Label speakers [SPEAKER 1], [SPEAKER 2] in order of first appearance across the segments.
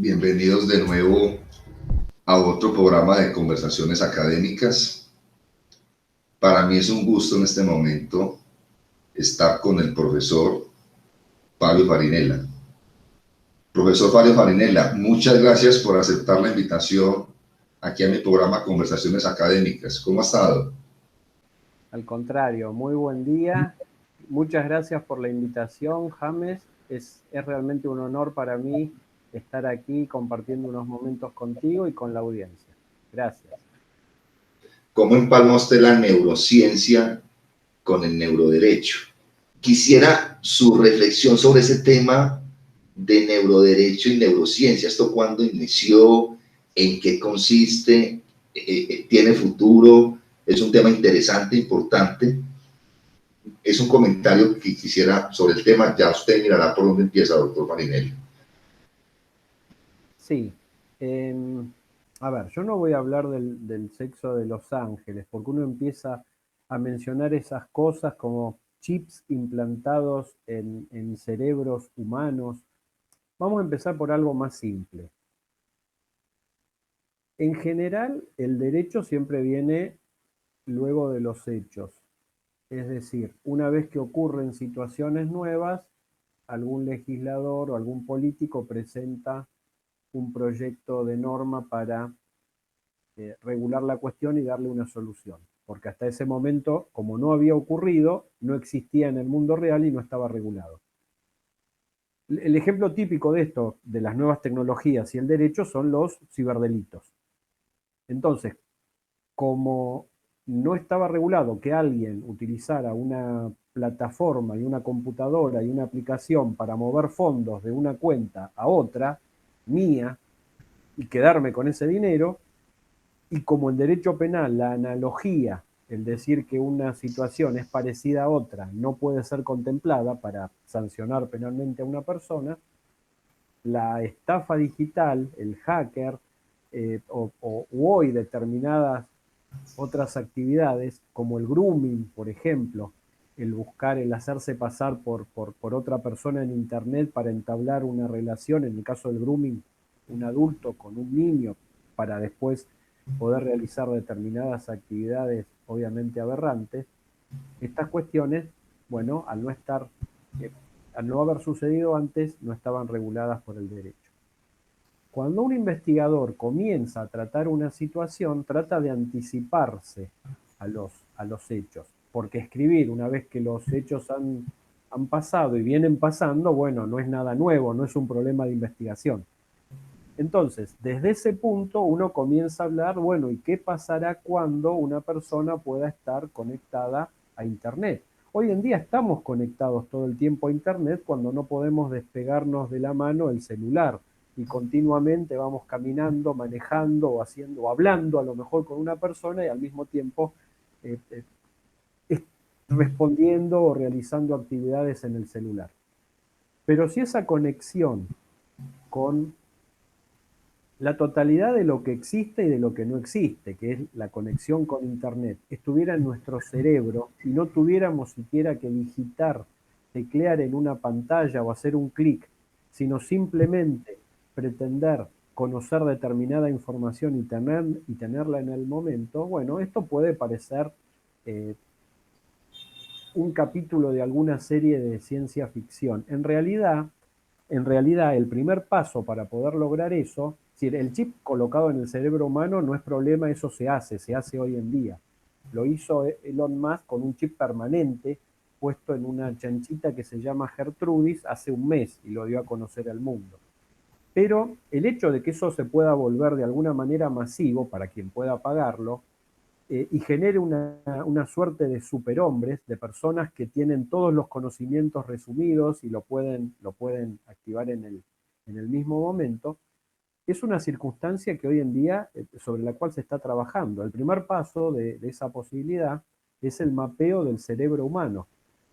[SPEAKER 1] Bienvenidos de nuevo a otro programa de conversaciones académicas. Para mí es un gusto en este momento estar con el profesor Fabio Farinella. Profesor Fabio Farinella, muchas gracias por aceptar la invitación aquí a mi programa Conversaciones Académicas. ¿Cómo ha estado?
[SPEAKER 2] Al contrario, muy buen día. Muchas gracias por la invitación, James. Es realmente un honor para mí estar aquí compartiendo unos momentos contigo y con la audiencia. Gracias.
[SPEAKER 1] ¿Cómo empalma usted la neurociencia con el neuroderecho? Quisiera su reflexión sobre ese tema de neuroderecho y neurociencia. ¿Esto cuándo inició? ¿En qué consiste? ¿Tiene futuro? Es un tema interesante, importante. Es un comentario que quisiera sobre el tema. Ya usted mirará por dónde empieza, doctor Marinelli.
[SPEAKER 2] Sí. A ver, yo no voy a hablar del sexo de los ángeles, porque uno empieza a mencionar esas cosas como chips implantados en cerebros humanos. Vamos a empezar por algo más simple. En general, el derecho siempre viene luego de los hechos. Es decir, una vez que ocurren situaciones nuevas, algún legislador o algún político presenta un proyecto de norma para regular la cuestión y darle una solución. Porque hasta ese momento, como no había ocurrido, no existía en el mundo real y no estaba regulado. El ejemplo típico de esto, de las nuevas tecnologías y el derecho, son los ciberdelitos. Entonces, como no estaba regulado que alguien utilizara una plataforma y una computadora y una aplicación para mover fondos de una cuenta a otra, mía, y quedarme con ese dinero, y como en derecho penal la analogía, el decir que una situación es parecida a otra, no puede ser contemplada para sancionar penalmente a una persona, la estafa digital, el hacker, o hoy determinadas otras actividades, como el grooming, por ejemplo, el buscar, el hacerse pasar por otra persona en Internet para entablar una relación, en el caso del grooming, un adulto con un niño, para después poder realizar determinadas actividades obviamente aberrantes, estas cuestiones, bueno, al no haber sucedido antes, no estaban reguladas por el derecho. Cuando un investigador comienza a tratar una situación, trata de anticiparse a los hechos, porque escribir una vez que los hechos han pasado y vienen pasando, bueno, no es nada nuevo, no es un problema de investigación. Entonces, desde ese punto uno comienza a hablar, bueno, ¿y qué pasará cuando una persona pueda estar conectada a Internet? Hoy en día estamos conectados todo el tiempo a Internet cuando no podemos despegarnos de la mano el celular y continuamente vamos caminando, manejando o haciendo, o hablando a lo mejor con una persona y al mismo tiempo eh, eh, respondiendo o realizando actividades en el celular. Pero si esa conexión con la totalidad de lo que existe y de lo que no existe, que es la conexión con Internet, estuviera en nuestro cerebro y no tuviéramos siquiera que digitar, teclear en una pantalla o hacer un clic, sino simplemente pretender conocer determinada información y tenerla en el momento, bueno, esto puede parecer eh, un capítulo de alguna serie de ciencia ficción. En realidad, el primer paso para poder lograr eso, es decir, el chip colocado en el cerebro humano no es problema, eso se hace hoy en día. Lo hizo Elon Musk con un chip permanente puesto en una chanchita que se llama Gertrudis hace un mes y lo dio a conocer al mundo. Pero el hecho de que eso se pueda volver de alguna manera masivo para quien pueda pagarlo, y genere una suerte de superhombres, de personas que tienen todos los conocimientos resumidos y lo pueden activar en el mismo momento, es una circunstancia que hoy en día sobre la cual se está trabajando. El primer paso de esa posibilidad es el mapeo del cerebro humano.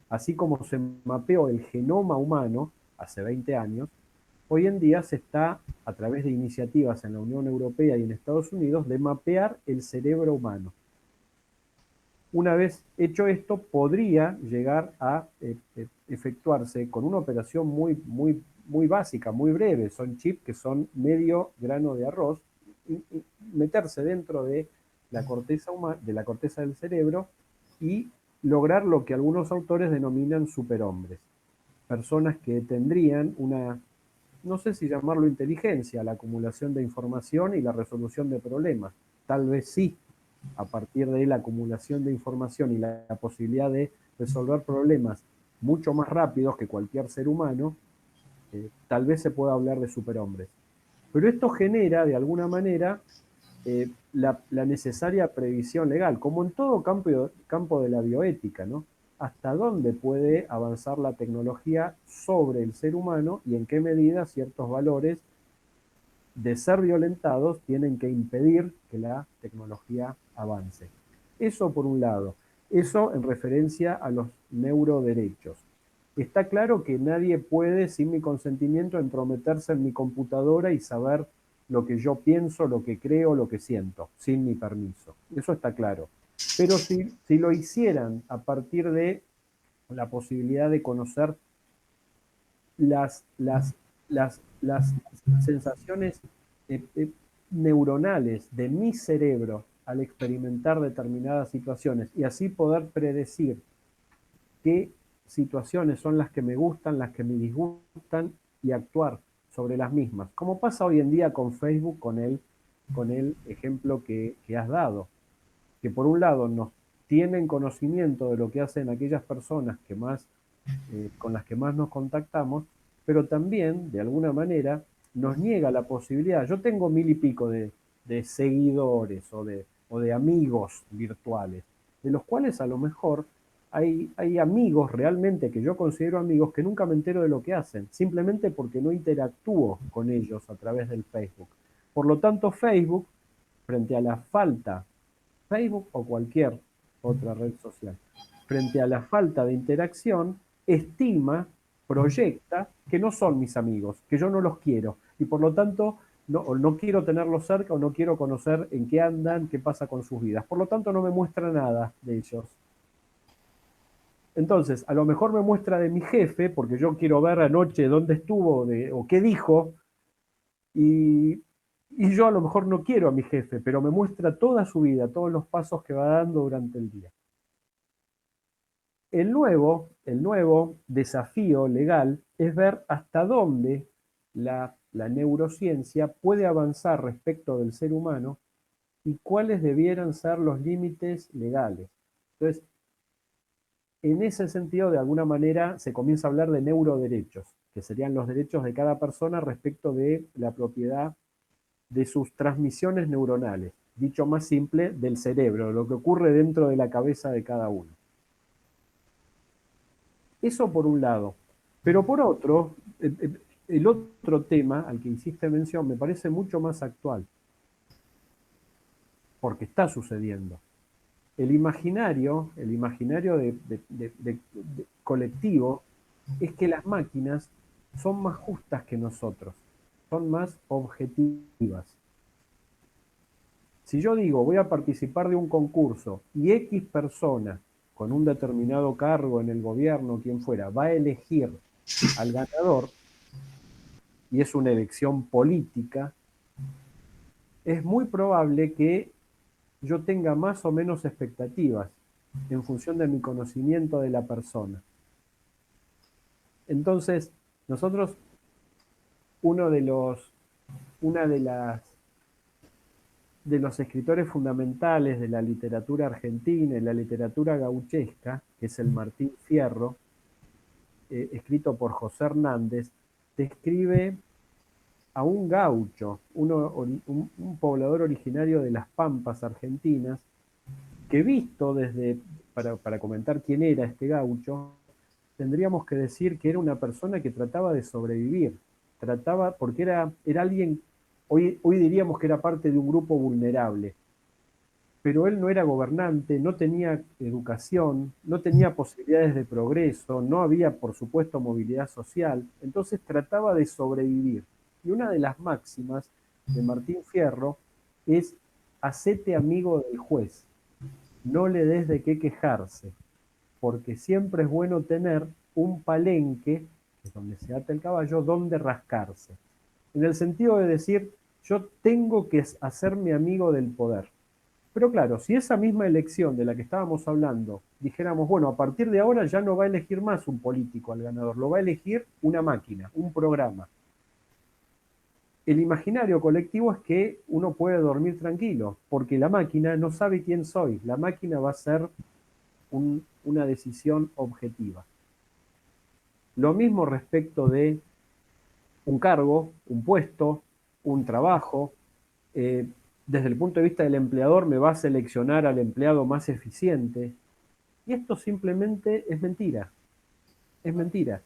[SPEAKER 2] Así como se mapeó el genoma humano hace 20 años, hoy en día se está, a través de iniciativas en la Unión Europea y en Estados Unidos, de mapear el cerebro humano. Una vez hecho esto, podría llegar a efectuarse con una operación muy, muy muy básica, muy breve, son chips que son medio grano de arroz, y meterse dentro de la corteza de la corteza del cerebro y lograr lo que algunos autores denominan superhombres, personas que tendrían una, no sé si llamarlo inteligencia, la acumulación de información y la resolución de problemas. Tal vez sí, a partir de la acumulación de información y la posibilidad de resolver problemas mucho más rápidos que cualquier ser humano, tal vez se pueda hablar de superhombres. Pero esto genera, de alguna manera, la necesaria previsión legal, como en todo campo de la bioética, ¿no? Hasta dónde puede avanzar la tecnología sobre el ser humano y en qué medida ciertos valores de ser violentados tienen que impedir que la tecnología avance. Eso por un lado. Eso en referencia a los neuroderechos. Está claro que nadie puede, sin mi consentimiento, entrometerse en mi computadora y saber lo que yo pienso, lo que creo, lo que siento, sin mi permiso. Eso está claro. Pero si lo hicieran a partir de la posibilidad de conocer las, las, las sensaciones eh, eh, neuronales de mi cerebro al experimentar determinadas situaciones y así poder predecir qué situaciones son las que me gustan, las que me disgustan y actuar sobre las mismas. Como pasa hoy en día con Facebook, con el ejemplo que has dado, que por un lado nos tienen conocimiento de lo que hacen aquellas personas que más, con las que más nos contactamos, pero también, de alguna manera, nos niega la posibilidad. Yo tengo 1000 y pico de seguidores o de amigos virtuales, de los cuales a lo mejor hay amigos realmente que yo considero amigos que nunca me entero de lo que hacen, simplemente porque no interactúo con ellos a través del Facebook. Por lo tanto, Facebook, frente a la falta, Facebook o cualquier otra red social, frente a la falta de interacción, estima, proyecta que no son mis amigos, que yo no los quiero y por lo tanto no quiero tenerlos cerca o no quiero conocer en qué andan, qué pasa con sus vidas. Por lo tanto, no me muestra nada de ellos. Entonces, a lo mejor me muestra de mi jefe, porque yo quiero ver anoche dónde estuvo o qué dijo, y, y yo a lo mejor no quiero a mi jefe, pero me muestra toda su vida, todos los pasos que va dando durante el día. El nuevo desafío legal es ver hasta dónde la neurociencia puede avanzar respecto del ser humano y cuáles debieran ser los límites legales. Entonces, en ese sentido, de alguna manera, se comienza a hablar de neuroderechos, que serían los derechos de cada persona respecto de la propiedad de sus transmisiones neuronales, dicho más simple, del cerebro, lo que ocurre dentro de la cabeza de cada uno. Eso por un lado. Pero por otro, el otro tema al que hiciste mención me parece mucho más actual, porque está sucediendo. El imaginario colectivo es que las máquinas son más justas que nosotros, son más objetivas. Si yo digo voy a participar de un concurso y X persona con un determinado cargo en el gobierno, quien fuera, va a elegir al ganador, y es una elección política, es muy probable que yo tenga más o menos expectativas en función de mi conocimiento de la persona. Entonces, nosotros, uno de los, una de los escritores fundamentales de la literatura argentina y la literatura gauchesca, que es el Martín Fierro, escrito por José Hernández, describe a un gaucho, un poblador originario de las Pampas argentinas, que visto desde, para comentar quién era este gaucho, tendríamos que decir que era una persona que trataba de sobrevivir, porque era alguien, hoy diríamos que era parte de un grupo vulnerable, pero él no era gobernante, no tenía educación, no tenía posibilidades de progreso, no había, por supuesto, movilidad social, entonces trataba de sobrevivir. Y una de las máximas de Martín Fierro es: hacete amigo del juez, no le des de qué quejarse, porque siempre es bueno tener un palenque que es donde se ata el caballo, dónde rascarse. En el sentido de decir, yo tengo que hacerme amigo del poder. Pero claro, si esa misma elección de la que estábamos hablando, dijéramos, bueno, a partir de ahora ya no va a elegir más un político al ganador, lo va a elegir una máquina, un programa. El imaginario colectivo es que uno puede dormir tranquilo, porque la máquina no sabe quién soy, la máquina va a ser una decisión objetiva. Lo mismo respecto de un cargo, un puesto, un trabajo. Desde el punto de vista del empleador me va a seleccionar al empleado más eficiente. Y esto simplemente es mentira. Es mentira.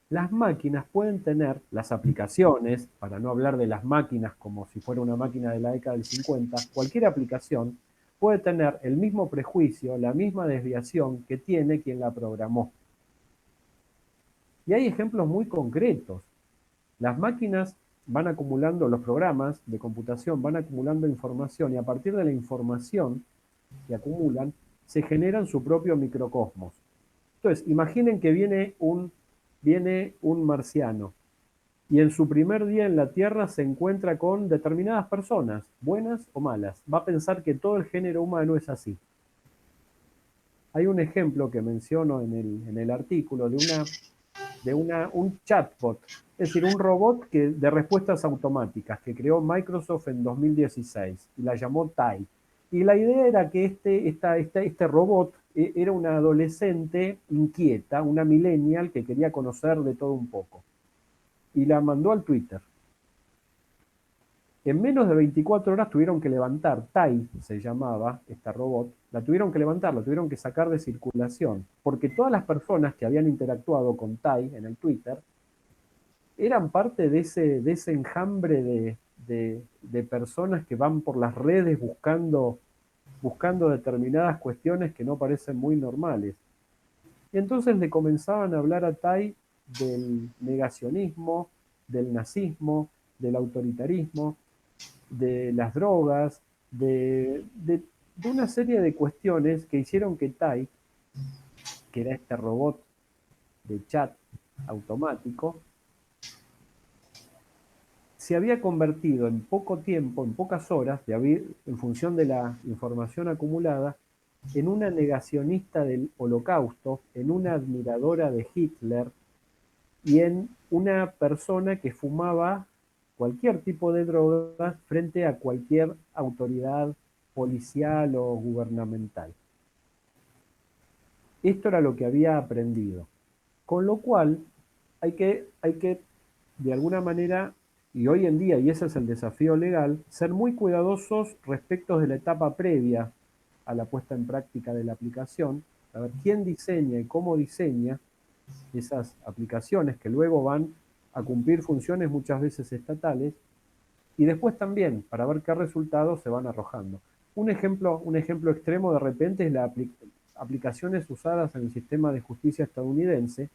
[SPEAKER 2] Las máquinas pueden tener, las aplicaciones, para no hablar de las máquinas como si fuera una máquina de la década del 50, cualquier aplicación puede tener el mismo prejuicio, la misma desviación que tiene quien la programó. Y hay ejemplos muy concretos. Las máquinas van acumulando, los programas de computación van acumulando información y a partir de la información que acumulan, se generan su propio microcosmos. Entonces, imaginen que viene un marciano y en su primer día en la Tierra se encuentra con determinadas personas, buenas o malas. Va a pensar que todo el género humano es así. Hay un ejemplo que menciono en el artículo de un chatbot, es decir, un robot de respuestas automáticas que creó Microsoft en 2016 y la llamó Tai. Y la idea era que este robot era una adolescente inquieta, una millennial que quería conocer de todo un poco. Y la mandó al Twitter. En menos de 24 horas tuvieron que levantar, Tai se llamaba esta robot, la tuvieron que levantar, la tuvieron que sacar de circulación, porque todas las personas que habían interactuado con Tai en el Twitter eran parte de ese enjambre de personas que van por las redes buscando determinadas cuestiones que no parecen muy normales. Y entonces le comenzaban a hablar a Tai del negacionismo, del nazismo, del autoritarismo, de las drogas, de una serie de cuestiones que hicieron que Tai, que era este robot de chat automático, se había convertido en poco tiempo, en pocas horas, en función de la información acumulada, en una negacionista del holocausto, en una admiradora de Hitler y en una persona que fumaba cualquier tipo de drogas frente a cualquier autoridad policial o gubernamental. Esto era lo que había aprendido. Con lo cual, hay que de alguna manera, y hoy en día, y ese es el desafío legal, ser muy cuidadosos respecto de la etapa previa a la puesta en práctica de la aplicación, a ver quién diseña y cómo diseña esas aplicaciones que luego van a cumplir funciones muchas veces estatales, y después también para ver qué resultados se van arrojando. Un ejemplo extremo de repente es las aplicaciones usadas en el sistema de justicia estadounidense,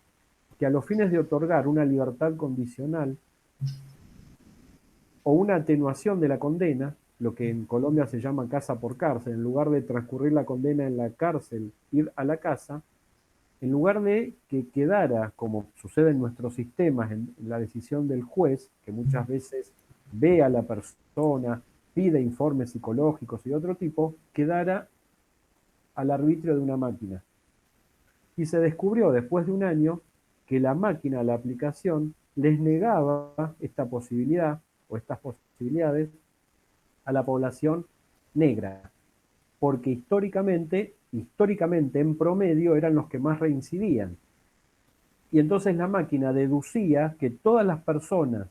[SPEAKER 2] que a los fines de otorgar una libertad condicional o una atenuación de la condena, lo que en Colombia se llama casa por cárcel, en lugar de transcurrir la condena en la cárcel, ir a la casa, en lugar de que quedara, como sucede en nuestros sistemas, en la decisión del juez, que muchas veces ve a la persona, pide informes psicológicos y de otro tipo, quedara al arbitrio de una máquina. Y se descubrió después de un año que la máquina, la aplicación, les negaba esta posibilidad o estas posibilidades a la población negra, porque históricamente en promedio eran los que más reincidían. Y entonces la máquina deducía que todas las personas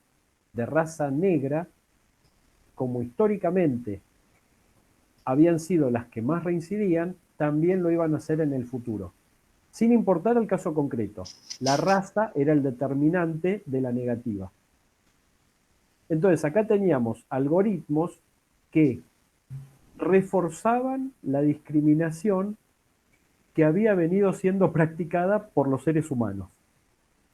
[SPEAKER 2] de raza negra, como históricamente habían sido las que más reincidían, también lo iban a hacer en el futuro. Sin importar el caso concreto, la raza era el determinante de la negativa. Entonces acá teníamos algoritmos que reforzaban la discriminación que había venido siendo practicada por los seres humanos,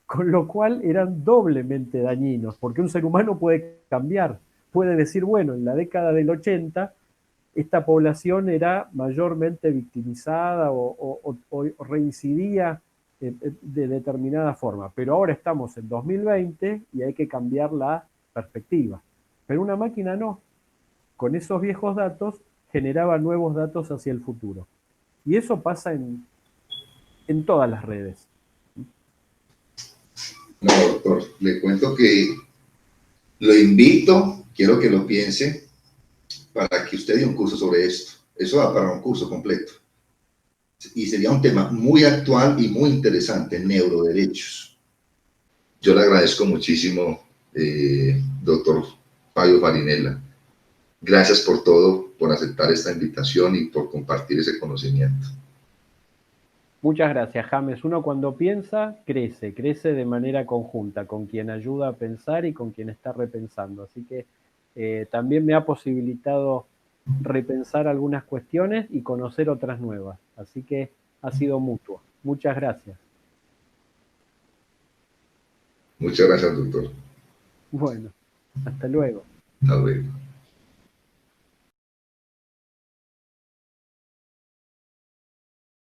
[SPEAKER 2] con lo cual eran doblemente dañinos, porque un ser humano puede cambiar, puede decir, bueno, en la década del 80 esta población era mayormente victimizada o reincidía de determinada forma. Pero ahora estamos en 2020 y hay que cambiar la perspectiva. Pero una máquina no. Con esos viejos datos generaba nuevos datos hacia el futuro. Y eso pasa en todas las redes.
[SPEAKER 1] No, doctor, le cuento que lo invito, quiero que lo piense, para que usted dé un curso sobre esto. Eso va para un curso completo. Y sería un tema muy actual y muy interesante, neuroderechos. Yo le agradezco muchísimo, doctor Fabio Farinella. Gracias por todo, por aceptar esta invitación y por compartir ese conocimiento.
[SPEAKER 2] Muchas gracias, James. Uno cuando piensa, crece de manera conjunta, con quien ayuda a pensar y con quien está repensando. Así que también me ha posibilitado repensar algunas cuestiones y conocer otras nuevas. Así que ha sido mutuo. Muchas gracias.
[SPEAKER 1] Muchas gracias, doctor.
[SPEAKER 2] Bueno, hasta luego.
[SPEAKER 1] Hasta luego.